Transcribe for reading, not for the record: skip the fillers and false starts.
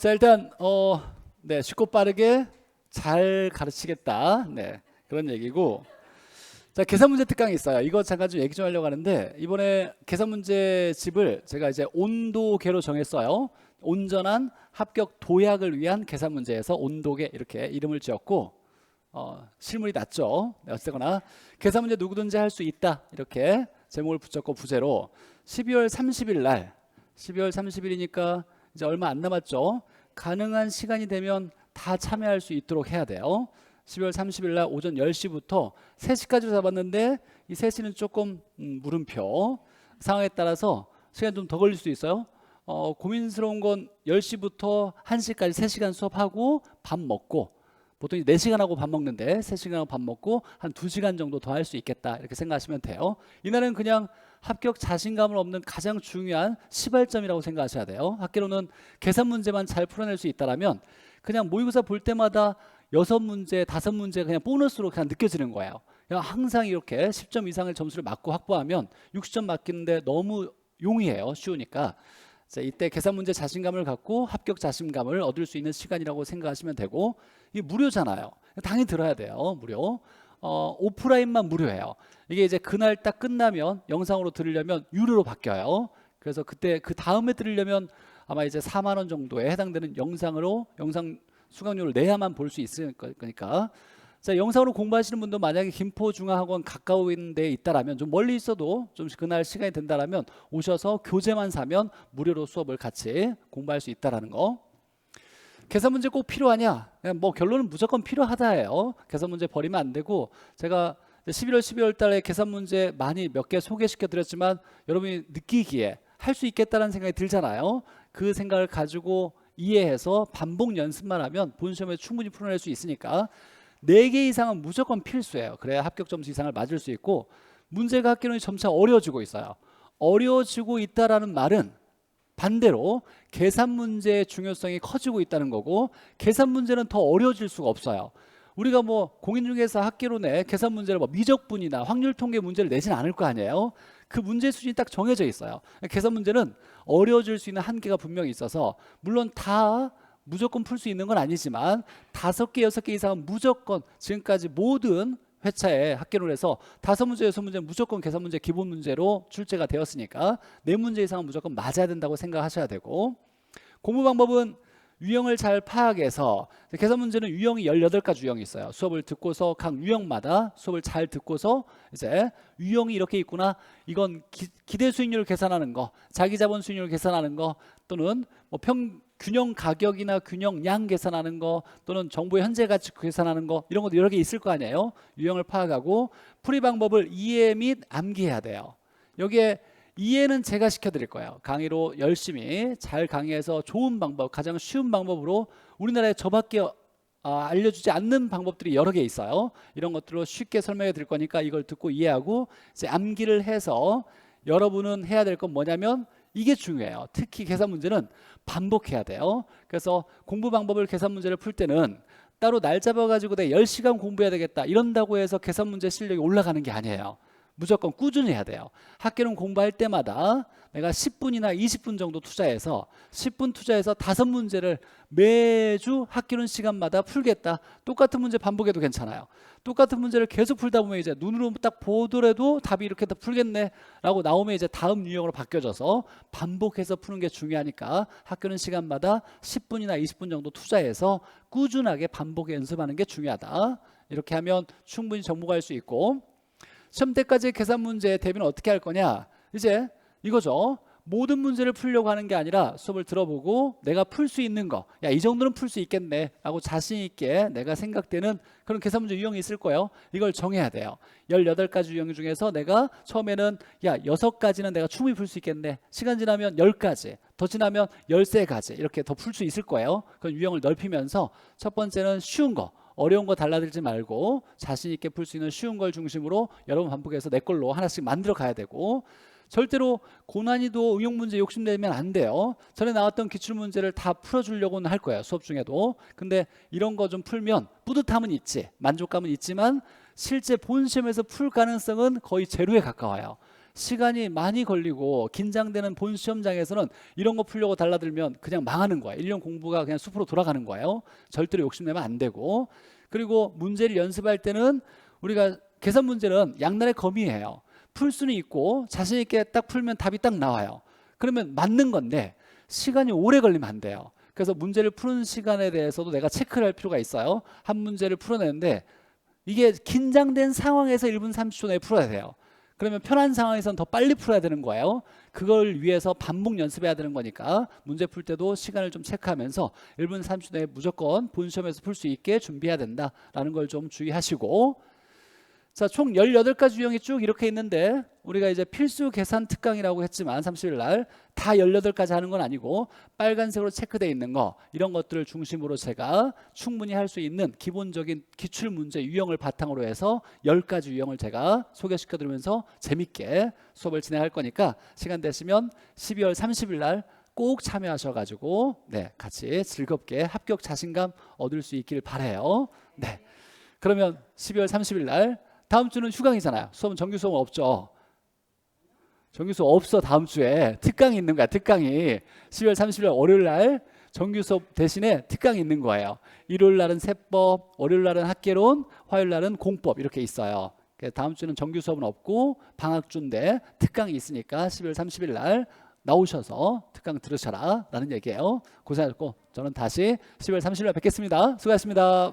자, 일단 네, 쉽고 빠르게 잘 가르치겠다. 네, 그런 얘기고. 자, 계산 문제 특강이 있어요. 이거 잠깐 좀 얘기 좀 하려고 하는데, 이번에 계산 문제 집을 제가 이제 온도계로 정했어요. 온전한 합격 도약을 위한 계산 문제에서 온도계 이렇게 이름을 지었고, 실물이 낮죠. 네, 어쨌거나 계산 문제 누구든지 할 수 있다 이렇게 제목을 붙였고, 부제로 12월 30일 날, 12월 30일이니까 이제 얼마 안 남았죠. 가능한 시간이 되면 다 참여할 수 있도록 해야 돼요. 12월 30일 날 오전 10시부터 3시까지로 잡았는데, 이 3시는 조금 물음표, 상황에 따라서 시간이 좀 더 걸릴 수도 있어요. 고민스러운 건 10시부터 1시까지 3시간 수업하고 밥 먹고, 보통 4시간 하고 밥 먹는데 3시간 하고 밥 먹고 한 2시간 정도 더 할 수 있겠다 이렇게 생각하시면 돼요. 이날은 그냥 합격 자신감을 얻는 가장 중요한 시발점이라고 생각하셔야 돼요. 학교로는 계산 문제만 잘 풀어낼 수 있다면 그냥 모의고사 볼 때마다 6문제, 5문제 그냥 보너스로 그냥 느껴지는 거예요. 그냥 항상 이렇게 10점 이상의 점수를 맞고 확보하면 60점 맞기는데 너무 용이해요. 쉬우니까. 자, 이때 계산 문제 자신감을 갖고 합격 자신감을 얻을 수 있는 시간이라고 생각하시면 되고, 이게 무료잖아요. 당연히 들어야 돼요. 무료. 오프라인만 무료예요. 이게 이제 그날 딱 끝나면 영상으로 들으려면 유료로 바뀌어요. 그래서 그때 그 다음에 들으려면 아마 이제 4만 원 정도에 해당되는 영상으로 영상 수강료를 내야만 볼 수 있을 거니까. 자, 영상으로 공부하시는 분도 만약에 김포중앙학원 가까운 데 있다라면, 좀 멀리 있어도 좀 그날 시간이 된다라면 오셔서 교재만 사면 무료로 수업을 같이 공부할 수 있다라는 거. 계산 문제 꼭 필요하냐? 그냥 뭐 결론은 무조건 필요하다예요. 계산 문제 버리면 안 되고, 제가 11월 12월 달에 계산 문제 많이 몇 개 소개시켜 드렸지만 여러분이 느끼기에 할 수 있겠다는 생각이 들잖아요. 그 생각을 가지고 이해해서 반복 연습만 하면 본 시험에 충분히 풀어낼 수 있으니까 4개 이상은 무조건 필수예요. 그래야 합격 점수 이상을 맞을 수 있고, 문제가 학교론이 점차 어려워지고 있어요. 어려워지고 있다라는 말은 반대로 계산 문제의 중요성이 커지고 있다는 거고, 계산 문제는 더 어려워질 수가 없어요. 우리가 뭐 공인중개사 학개론에 계산 문제를 뭐 미적분이나 확률 통계 문제를 내진 않을 거 아니에요. 그 문제 수준이 딱 정해져 있어요. 계산 문제는 어려워질 수 있는 한계가 분명히 있어서, 물론 다 무조건 풀 수 있는 건 아니지만 5개, 6개 이상은 무조건 지금까지 모든 회차에 학개론에서 5문제, 6문제는 무조건 계산 문제 기본 문제로 출제가 되었으니까 4문제 이상은 무조건 맞아야 된다고 생각하셔야 되고, 공부 방법은 유형을 잘 파악해서, 계산 문제는 유형이 18가지 유형이 있어요. 수업을 듣고서 각 유형마다 수업을 잘 듣고서 이제 유형이 이렇게 있구나, 이건 기대 수익률을 계산하는 거, 자기 자본 수익률을 계산하는 거, 또는 뭐 균형 가격이나 균형 양 계산하는 거, 또는 정보의 현재 가치 계산하는 거, 이런 것도 여러 개 있을 거 아니에요. 유형을 파악하고 풀이 방법을 이해 및 암기해야 돼요. 여기에 이해는 제가 시켜드릴 거예요. 강의로 열심히 잘 강의해서 좋은 방법, 가장 쉬운 방법으로, 우리나라에 저밖에 알려주지 않는 방법들이 여러 개 있어요. 이런 것들로 쉽게 설명해 드릴 거니까 이걸 듣고 이해하고 이제 암기를 해서, 여러분은 해야 될 건 뭐냐면 이게 중요해요. 특히 계산 문제는 반복해야 돼요. 그래서 공부 방법을, 계산 문제를 풀 때는 따로 날 잡아가지고 내가 10시간 공부해야 되겠다 이런다고 해서 계산 문제 실력이 올라가는 게 아니에요. 무조건 꾸준히 해야 돼요. 학교는 공부할 때마다 내가 10분이나 20분 정도 투자해서 10분 투자해서 5문제를 매주 학교는 시간마다 풀겠다. 똑같은 문제 반복해도 괜찮아요. 똑같은 문제를 계속 풀다 보면 이제 눈으로 딱 보더라도 답이 이렇게 다 풀겠네 라고 나오면 이제 다음 유형으로 바뀌어져서 반복해서 푸는 게 중요하니까 학교는 시간마다 10분이나 20분 정도 투자해서 꾸준하게 반복 연습하는 게 중요하다. 이렇게 하면 충분히 정복할 수 있고, 시험 때까지 계산 문제 대비는 어떻게 할 거냐? 이제 이거죠. 모든 문제를 풀려고 하는 게 아니라 수업을 들어보고 내가 풀 수 있는 거, 야, 이 정도는 풀 수 있겠네 라고 자신 있게 내가 생각되는 그런 계산 문제 유형이 있을 거예요. 이걸 정해야 돼요. 18가지 유형 중에서 내가 처음에는 6가지는 내가 충분히 풀 수 있겠네, 시간 지나면 10가지, 더 지나면 13가지 이렇게 더 풀 수 있을 거예요. 그런 유형을 넓히면서 첫 번째는 쉬운 거, 어려운 거 달라들지 말고 자신 있게 풀 수 있는 쉬운 걸 중심으로 여러 번 반복해서 내 걸로 하나씩 만들어 가야 되고, 절대로 고난이도 응용 문제 욕심내면 안 돼요. 전에 나왔던 기출문제를 다 풀어주려고는 할 거예요, 수업 중에도. 근데 이런 거 좀 풀면 뿌듯함은 있지, 만족감은 있지만 실제 본 시험에서 풀 가능성은 거의 제로에 가까워요. 시간이 많이 걸리고 긴장되는 본 시험장에서는 이런 거 풀려고 달라들면 그냥 망하는 거야. 1년 공부가 그냥 숲으로 돌아가는 거예요. 절대로 욕심내면 안 되고. 그리고 문제를 연습할 때는 우리가 계산 문제는 양날의 검이에요. 풀 수는 있고 자신 있게 딱 풀면 답이 딱 나와요. 그러면 맞는 건데 시간이 오래 걸리면 안 돼요. 그래서 문제를 푸는 시간에 대해서도 내가 체크를 할 필요가 있어요. 한 문제를 풀어내는데 이게 긴장된 상황에서 1분 30초 내에 풀어야 돼요. 그러면 편한 상황에서는 더 빨리 풀어야 되는 거예요. 그걸 위해서 반복 연습해야 되는 거니까 문제 풀 때도 시간을 좀 체크하면서 1분 30초 내에 무조건 본 시험에서 풀 수 있게 준비해야 된다라는 걸 좀 주의하시고, 자, 총 18가지 유형이 쭉 이렇게 있는데 우리가 이제 필수 계산 특강이라고 했지만 30일 날 다 18가지 하는 건 아니고 빨간색으로 체크되어 있는 거, 이런 것들을 중심으로 제가 충분히 할 수 있는 기본적인 기출 문제 유형을 바탕으로 해서 10가지 유형을 제가 소개시켜 드리면서 재밌게 수업을 진행할 거니까 시간 되시면 12월 30일 날 꼭 참여하셔가지고 네, 같이 즐겁게 합격 자신감 얻을 수 있길 바라요. 네, 그러면 12월 30일 날 다음 주는 휴강이잖아요. 수업은 정규 수업은 없죠. 정규 수업 없어. 다음 주에 특강이 있는 거야. 특강이 12월 30일 월요일 날 정규 수업 대신에 특강이 있는 거예요. 일요일 날은 세법, 월요일 날은 학개론, 화요일 날은 공법 이렇게 있어요. 다음 주는 정규 수업은 없고 방학주인데 특강이 있으니까 12월 30일 날 나오셔서 특강 들으셔라 라는 얘기예요. 고생하셨고 저는 다시 12월 30일 날 뵙겠습니다. 수고하셨습니다.